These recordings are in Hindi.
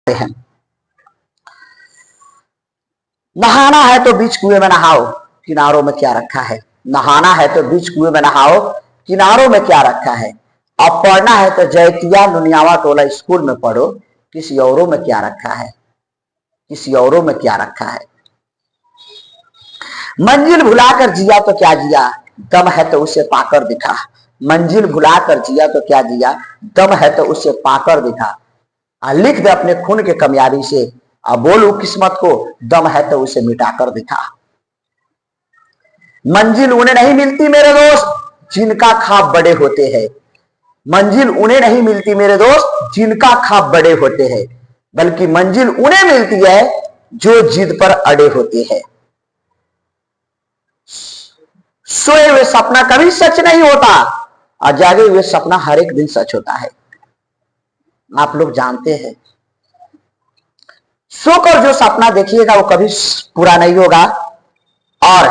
हैं। नहाना है तो बीच कुएं में नहाओ, किनारों में क्या रखा है। नहाना है तो बीच कुएं में नहाओ, किनारों में क्या रखा है। अब पढ़ना है तो जैतिया नुनियावा टोला स्कूल में पढ़ो, किसी औरों में क्या रखा है, किसी औरों में क्या रखा है। मंजिल भुलाकर जिया तो क्या जिया, दम है तो उसे पाकर दिखा। मंजिल भुलाकर जिया तो क्या जिया, दम है तो उसे पाकर दिखा। लिख दे अपने खून के कमियारी से, अब बोलू किस्मत को, दम है तो उसे मिटाकर दिखा। मंजिल उन्हें नहीं मिलती मेरे दोस्त जिनका ख्वाब बड़े होते हैं। मंजिल उन्हें नहीं मिलती मेरे दोस्त जिनका ख्वाब बड़े होते हैं, बल्कि मंजिल उन्हें मिलती है जो जिद पर अड़े होते हैं। सोए हुए सपना कभी सच नहीं होता, और जागे हुए सपना हर एक दिन सच होता है। आप लोग जानते हैं, सोकर जो सपना देखिएगा वो कभी पूरा नहीं होगा, और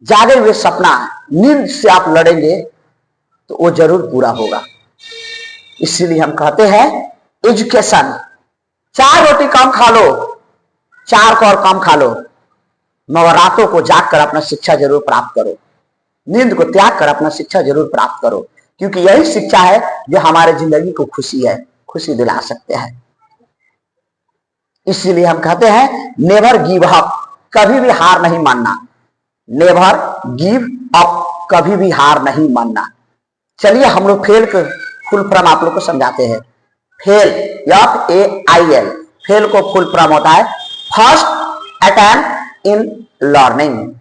जागे हुए सपना नींद से आप लड़ेंगे तो वो जरूर पूरा होगा। इसीलिए हम कहते हैं एजुकेशन, 4 रोटी कम खा लो, 4 कौर कम खा लो, मगर रातों को जाग कर अपना शिक्षा जरूर प्राप्त करो, नींद को त्याग कर अपना शिक्षा जरूर प्राप्त करो, क्योंकि यही शिक्षा है जो हमारे जिंदगी को खुशी दिला सकते हैं। इसीलिए हम कहते हैं नेवर गिव अप, कभी भी हार नहीं मानना। नेवर गिव अप, कभी भी हार नहीं मानना। चलिए हम लोग फेल के फुल फॉर्म आप लोग को समझाते हैं। फेल, FAIL, फेल को फुल फॉर्म होता है first attempt in learning.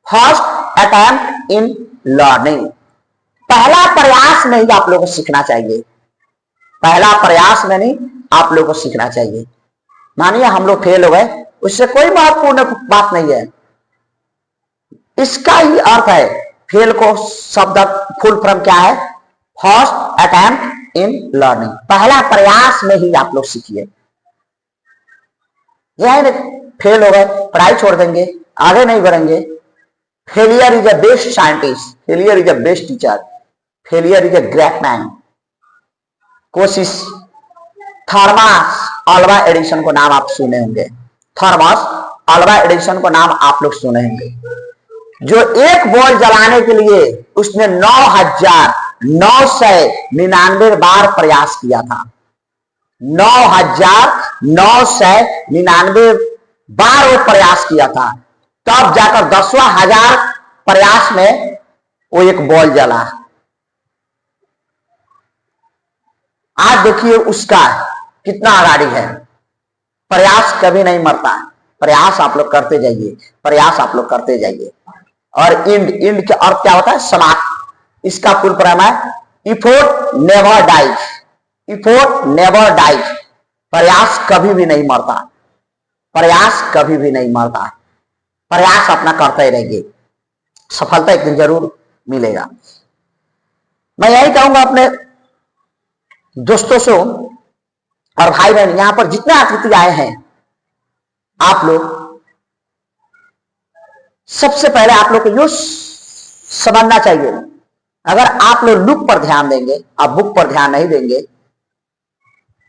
First attempt in learning, पहला प्रयास में ही आप लोगों को सीखना चाहिए। पहला प्रयास में नहीं आप लोगों को सीखना चाहिए। मानिए हम लोग फेल हो गए, उससे कोई महत्वपूर्ण बात नहीं है। इसका ही अर्थ है, फेल को शब्द फुल फॉर्म क्या है, फर्स्ट अटेम्प्ट इन लर्निंग, पहला प्रयास में ही आप लोग सीखिए। यह फेल हो गए पढ़ाई छोड़ देंगे, आगे नहीं बढ़ेंगे। Failure is a best scientist, failure is a best teacher, failure is a great man. कोशिश, थॉमस अल्वा एडिसन को नाम आप सुने होंगे, थॉमस अल्वा एडिसन को नाम आप लोग सुने होंगे, जो एक बॉल जलाने के लिए उसने 9,999 बार प्रयास किया था। 9,999 बार वो प्रयास किया था, तब जाकर 10वां हजार प्रयास में वो एक बॉल जला। आज देखिए उसका कितना आगाड़ी है। प्रयास कभी नहीं मरता, प्रयास आप लोग करते जाइए, प्रयास आप लोग करते जाइए। और इंड का अर्थ क्या होता है, समाप्त। इसका फुल फॉर्म है effort never dies, effort never dies, प्रयास कभी भी नहीं मरता, प्रयास कभी भी नहीं मरता। प्रयास अपना करते रहेंगे, सफलता एक दिन जरूर मिलेगा। मैं यही कहूंगा अपने दोस्तों से और भाई बहन, यहां पर जितने अतिथि आए हैं, आप लोग सबसे पहले आप लोग को यो समझना चाहिए, अगर आप लोग लुक पर ध्यान देंगे, आप बुक पर ध्यान नहीं देंगे,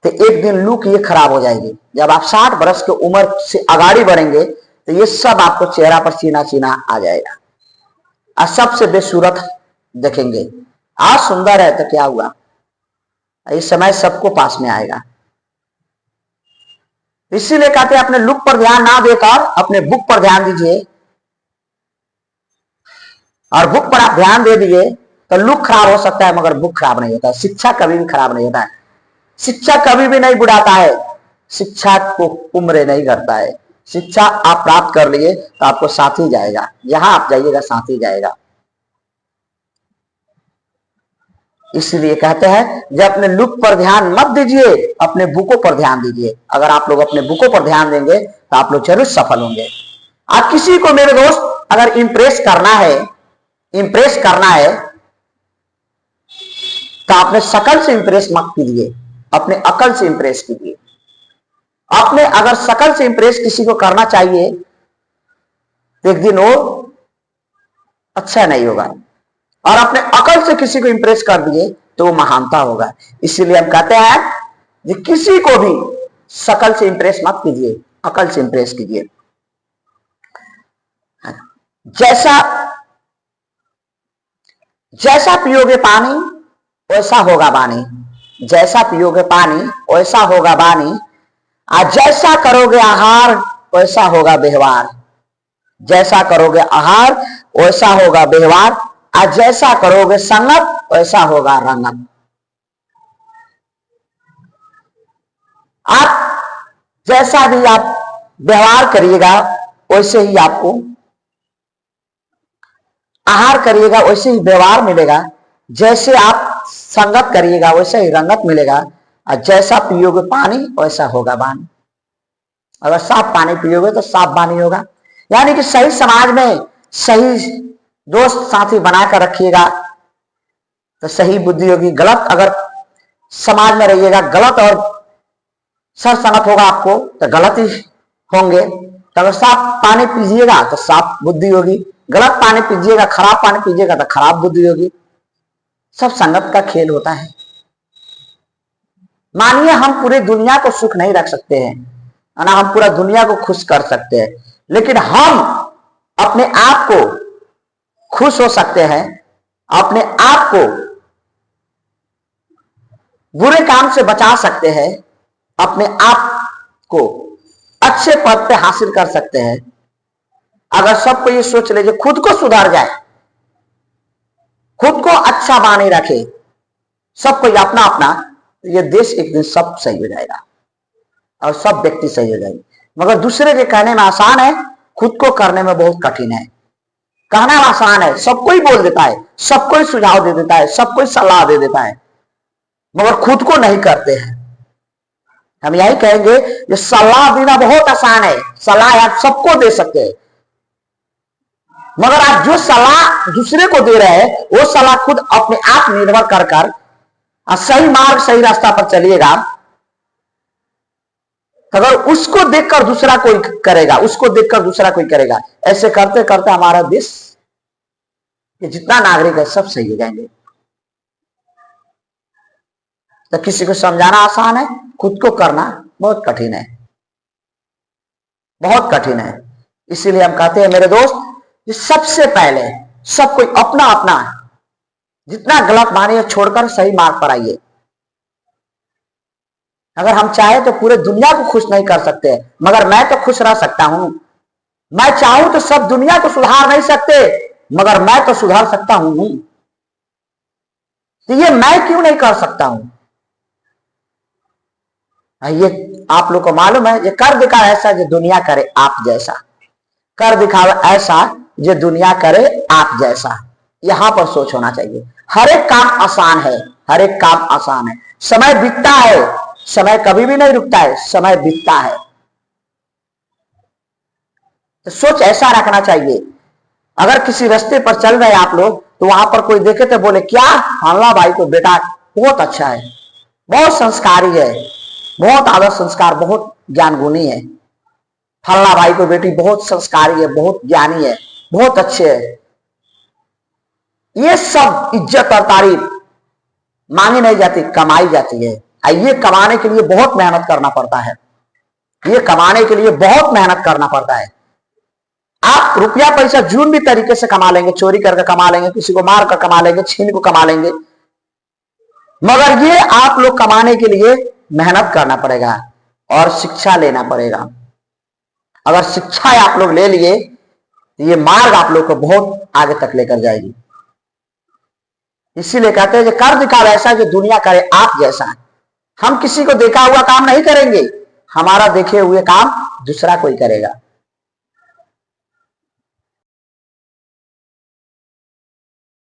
तो एक दिन लुक ये खराब हो जाएगी। जब आप 60 वर्ष की उम्र से आगाड़ी बढ़ेंगे तो ये सब आपको चेहरा पर सीना सीना आ जाएगा, और सबसे बेसूरत देखेंगे। आज सुंदर है तो क्या हुआ, इस समय सबको पास में आएगा। इसीलिए कहते हैं अपने लुक पर ध्यान ना देकर अपने बुक पर ध्यान दीजिए, और बुक पर आप ध्यान दे दिए तो लुक खराब हो सकता है मगर बुक खराब नहीं होता। शिक्षा कभी भी खराब नहीं होता है, शिक्षा कभी भी नहीं बुढ़ाता है, शिक्षा को उम्र नहीं करता है। शिक्षा आप प्राप्त कर लिए तो आपको साथ ही जाएगा, जहां आप जाइएगा साथ ही जाएगा। इसलिए कहते हैं जब अपने लुक पर ध्यान मत दीजिए, अपने बुकों पर ध्यान दीजिए। अगर आप लोग अपने बुकों पर ध्यान देंगे तो आप लोग जरूर सफल होंगे। आप किसी को मेरे दोस्त अगर इंप्रेस करना है, इंप्रेस करना है तो अपने शकल से इंप्रेस मत कीजिए, अपने अकल से इंप्रेस कीजिए। अपने अगर शकल से इंप्रेस किसी को करना चाहिए तो एक दिन वो अच्छा नहीं होगा, और अपने अकल से किसी को इंप्रेस कर दिए तो वो महानता होगा। इसीलिए हम कहते हैं कि किसी को भी शकल से इंप्रेस मत कीजिए, अकल से इंप्रेस कीजिए। जैसा जैसा पियोगे पानी वैसा होगा वाणी, जैसा पियोगे पानी वैसा होगा वाणी, और जैसा करोगे आहार वैसा होगा व्यवहार, जैसा करोगे आहार वैसा होगा व्यवहार, और जैसा करोगे संगत वैसा होगा रंगत। आप जैसा भी आप व्यवहार करिएगा वैसे ही आपको आहार करिएगा, वैसे ही व्यवहार मिलेगा, जैसे आप संगत करिएगा वैसे ही रंगत मिलेगा, और जैसा पियोगे पानी वैसा होगा वाणी। अगर साफ पानी पियोगे तो साफ वाणी होगा। यानी कि सही समाज में सही दोस्त साथी बनाकर रखिएगा तो सही बुद्धि होगी। गलत अगर समाज में रहिएगा, गलत और सरसंगत होगा आपको तो गलत ही होंगे। तो अगर साफ पानी पीजिएगा तो साफ बुद्धि होगी, गलत पानी पीजिएगा, खराब पानी पीजिएगा तो खराब बुद्धि होगी। सब संगत का खेल होता है। मानिए हम पूरी दुनिया को सुख नहीं रख सकते हैं, ना हम पूरा दुनिया को खुश कर सकते हैं, लेकिन हम अपने आप को खुश हो सकते हैं, अपने आप को बुरे काम से बचा सकते हैं, अपने आप को अच्छे पद पे हासिल कर सकते हैं। अगर सबको ये सोच लीजिए, खुद को सुधार जाए, खुद को अच्छा माने रखे, सबको अपना अपना, ये देश एक दिन सब सही हो जाएगा और सब व्यक्ति सही हो जाएंगे। मगर दूसरे के कहने में आसान है, खुद को करने में बहुत कठिन है। कहना आसान है, सबको ही बोल देता है, सबको ही सुझाव दे देता है, सबको ही सलाह दे देता है, मगर खुद को नहीं करते हैं। हम यही कहेंगे कि सलाह देना बहुत आसान है, सलाह आप सबको दे सकते हैं, मगर आप जो सलाह दूसरे को दे रहे हैं वो सलाह खुद अपने आप निर्भर कर सही मार्ग सही रास्ता पर चलिएगा। अगर उसको देखकर दूसरा कोई करेगा, उसको देखकर दूसरा कोई करेगा, ऐसे करते करते हमारा देश के जितना नागरिक है सब सही हो जाएंगे। तो किसी को समझाना आसान है, खुद को करना बहुत कठिन है, बहुत कठिन है। इसीलिए हम कहते हैं मेरे दोस्त, ये सबसे पहले सब कोई अपना अपना जितना गलत मानिए छोड़कर सही मार्ग पर आइए। अगर हम चाहे तो पूरे दुनिया को खुश नहीं कर सकते, मगर मैं तो खुश रह सकता हूं। मैं चाहूं तो सब दुनिया को सुधार नहीं सकते, मगर मैं तो सुधार सकता हूं। तो ये मैं क्यों नहीं कर सकता हूं? ये आप लोग को मालूम है, ये कर दिखाओ ऐसा जो दुनिया करे आप जैसा, कर दिखाओ ऐसा जो दुनिया करे आप जैसा। यहां पर सोच होना चाहिए। हर एक काम आसान है, हर एक काम आसान है। समय बीतता है, समय कभी भी नहीं रुकता है, समय बीतता है। तो सोच ऐसा रखना चाहिए। अगर किसी रास्ते पर चल रहे आप लोग तो वहां पर कोई देखे तो बोले क्या फलाना भाई तो बेटा बहुत अच्छा है, बहुत संस्कारी है, बहुत आदर्श संस्कार, बहुत ज्ञान गुणी है, फलाना भाई को बेटी बहुत संस्कारी है, बहुत ज्ञानी है, बहुत अच्छे है। ये सब इज्जत और तारीफ मांगी नहीं जाती, कमाई जाती है। ये कमाने के लिए बहुत मेहनत करना पड़ता है, ये कमाने के लिए बहुत मेहनत करना पड़ता है। आप रुपया पैसा जून भी तरीके से कमा लेंगे, चोरी करके कमा लेंगे, किसी को मार कर कमा लेंगे, छीन को कमा लेंगे, मगर ये आप लोग कमाने के लिए मेहनत करना पड़ेगा और शिक्षा लेना पड़ेगा। अगर शिक्षा आप लोग ले लिए तो ये मार्ग आप लोग को बहुत आगे तक लेकर जाएगी। इसीलिए कहते हैं कि कर दिखाओ ऐसा जो दुनिया करे आप जैसा। हम किसी को देखा हुआ काम नहीं करेंगे, हमारा देखे हुए काम दूसरा कोई करेगा।